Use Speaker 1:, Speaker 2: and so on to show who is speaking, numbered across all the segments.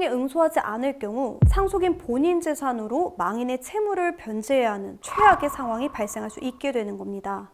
Speaker 1: 소송에 응소하지 않을 경우 상속인 본인 재산으로 망인의 채무를 변제해야 하는 최악의 상황이 발생할 수 있게 되는 겁니다.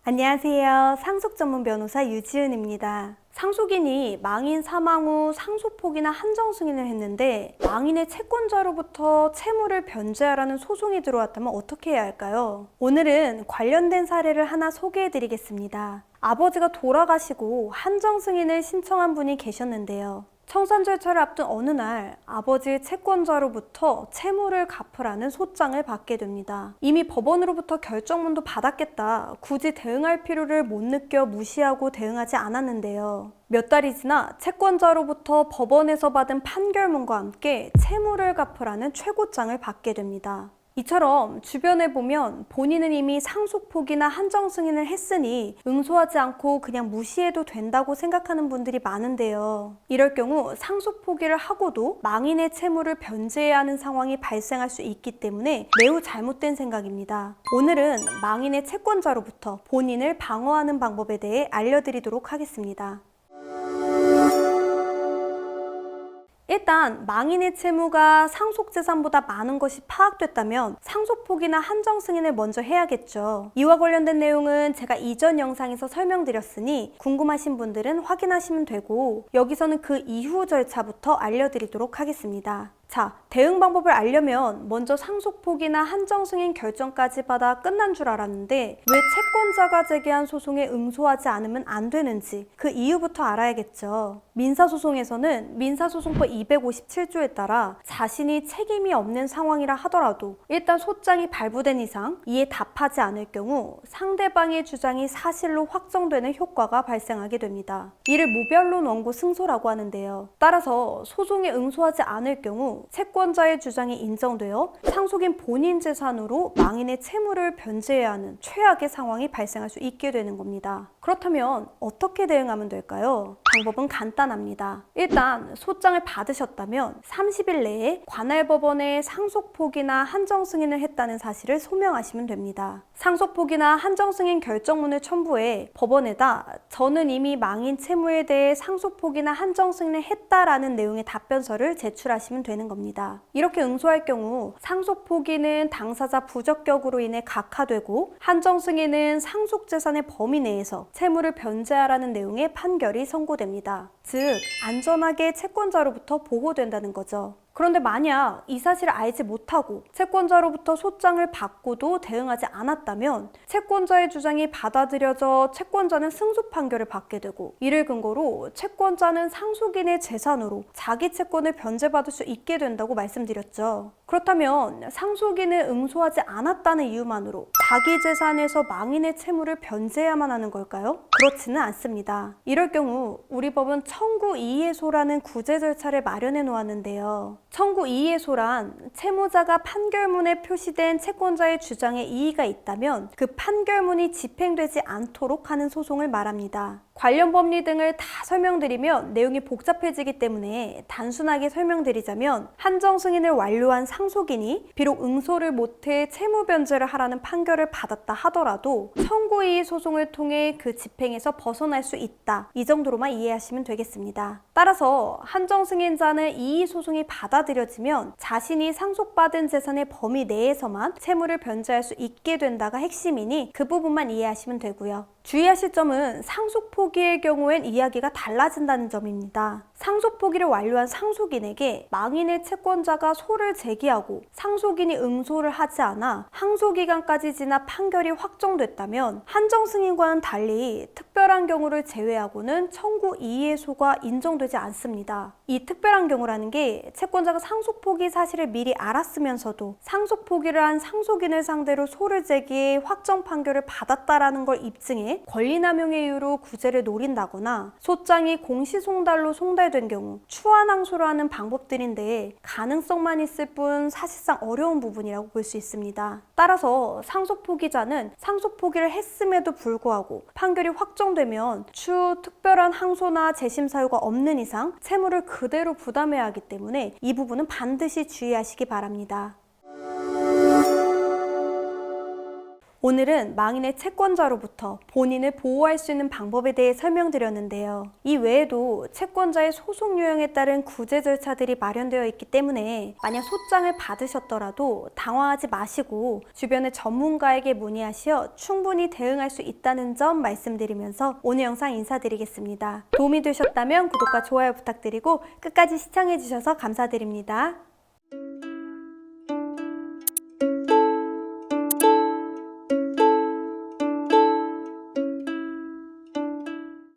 Speaker 1: 안녕하세요. 상속 전문 변호사 유지은입니다. 상속인이 망인 사망 후 상속포기나 한정승인을 했는데 망인의 채권자로부터 채무를 변제하라는 소송이 들어왔다면 어떻게 해야 할까요? 오늘은 관련된 사례를 하나 소개해 드리겠습니다. 아버지가 돌아가시고 한정승인을 신청한 분이 계셨는데요. 청산 절차를 앞둔 어느 날 아버지의 채권자로부터 채무를 갚으라는 소장을 받게 됩니다. 이미 법원으로부터 결정문도 받았겠다. 굳이 대응할 필요를 못 느껴 무시하고 대응하지 않았는데요. 몇 달이 지나 채권자로부터 법원에서 받은 판결문과 함께 채무를 갚으라는 최고장을 받게 됩니다. 이처럼 주변에 보면 본인은 이미 상속포기나 한정승인을 했으니 응소하지 않고 그냥 무시해도 된다고 생각하는 분들이 많은데요. 이럴 경우 상속포기를 하고도 망인의 채무를 변제해야 하는 상황이 발생할 수 있기 때문에 매우 잘못된 생각입니다. 오늘은 망인의 채권자로부터 본인을 방어하는 방법에 대해 알려드리도록 하겠습니다. 일단 망인의 채무가 상속재산보다 많은 것이 파악됐다면 상속포기나 한정승인을 먼저 해야겠죠. 이와 관련된 내용은 제가 이전 영상에서 설명드렸으니 궁금하신 분들은 확인하시면 되고 여기서는 그 이후 절차부터 알려드리도록 하겠습니다. 자, 대응 방법을 알려면 먼저 상속포기나 한정승인 결정까지 받아 끝난 줄 알았는데 왜 채권자가 제기한 소송에 응소하지 않으면 안 되는지 그 이유부터 알아야겠죠. 민사소송에서는 민사소송법 257조에 따라 자신이 책임이 없는 상황이라 하더라도 일단 소장이 발부된 이상 이에 답하지 않을 경우 상대방의 주장이 사실로 확정되는 효과가 발생하게 됩니다. 이를 무변론 원고 승소라고 하는데요. 따라서 소송에 응소하지 않을 경우 채권자의 주장이 인정되어 상속인 본인 재산으로 망인의 채무를 변제해야 하는 최악의 상황이 발생할 수 있게 되는 겁니다. 그렇다면 어떻게 대응하면 될까요? 방법은 간단합니다. 일단 소장을 받으셨다면 30일 내에 관할 법원에 상속포기나 한정승인을 했다는 사실을 소명하시면 됩니다. 상속포기나 한정승인 결정문을 첨부해 법원에다 저는 이미 망인 채무에 대해 상속포기나 한정승인을 했다라는 내용의 답변서를 제출하시면 되는 겁니다. 이렇게 응소할 경우 상속포기는 당사자 부적격으로 인해 각하되고 한정승인은 상속재산의 범위 내에서 채무를 변제하라는 내용의 판결이 선고됩니다. 즉, 안전하게 채권자로부터 보호된다는 거죠. 그런데 만약 이 사실을 알지 못하고 채권자로부터 소장을 받고도 대응하지 않았다면 채권자의 주장이 받아들여져 채권자는 승소 판결을 받게 되고 이를 근거로 채권자는 상속인의 재산으로 자기 채권을 변제받을 수 있게 된다고 말씀드렸죠. 그렇다면 상속인은 응소하지 않았다는 이유만으로 자기 재산에서 망인의 채무를 변제해야만 하는 걸까요? 그렇지는 않습니다. 이럴 경우 우리 법은 청구 이의소라는 구제 절차를 마련해 놓았는데요. 청구 이의소란 채무자가 판결문에 표시된 채권자의 주장에 이의가 있다면 그 판결문이 집행되지 않도록 하는 소송을 말합니다. 관련 법리 등을 다 설명드리면 내용이 복잡해지기 때문에 단순하게 설명드리자면 한정승인을 완료한 상속인이 비록 응소를 못해 채무 변제를 하라는 판결을 받았다 하더라도 청구이의 소송을 통해 그 집행에서 벗어날 수 있다. 이 정도로만 이해하시면 되겠습니다. 따라서 한정승인자는 이의 소송이 받아들여지면 자신이 상속받은 재산의 범위 내에서만 채무를 변제할 수 있게 된다가 핵심이니 그 부분만 이해하시면 되고요. 주의하실 점은 상속포기의 경우엔 이야기가 달라진다는 점입니다. 상속포기를 완료한 상속인에게 망인의 채권자가 소를 제기하고 상속인이 응소를 하지 않아 항소기간까지 지나 판결이 확정됐다면 한정승인과는 달리 특별한 경우를 제외하고는 청구 이의소가 인정되지 않습니다. 이 특별한 경우라는 게 채권자가 상속포기 사실을 미리 알았으면서도 상속포기를 한 상속인을 상대로 소를 제기해 확정 판결을 받았다라는 걸 입증해 권리남용의 이유로 구제를 노린다거나 소장이 공시송달로 송달된 경우 추환항소를 하는 방법들인데 가능성만 있을 뿐 사실상 어려운 부분이라고 볼 수 있습니다. 따라서 상속포기자는 상속포기를 했음에도 불구하고 판결이 확정되면 추후 특별한 항소나 재심 사유가 없는 이상 채무를 그대로 부담해야 하기 때문에 이 부분은 반드시 주의하시기 바랍니다. 오늘은 망인의 채권자로부터 본인을 보호할 수 있는 방법에 대해 설명드렸는데요. 이 외에도 채권자의 소송 유형에 따른 구제 절차들이 마련되어 있기 때문에 만약 소장을 받으셨더라도 당황하지 마시고 주변의 전문가에게 문의하시어 충분히 대응할 수 있다는 점 말씀드리면서 오늘 영상 인사드리겠습니다. 도움이 되셨다면 구독과 좋아요 부탁드리고 끝까지 시청해주셔서 감사드립니다.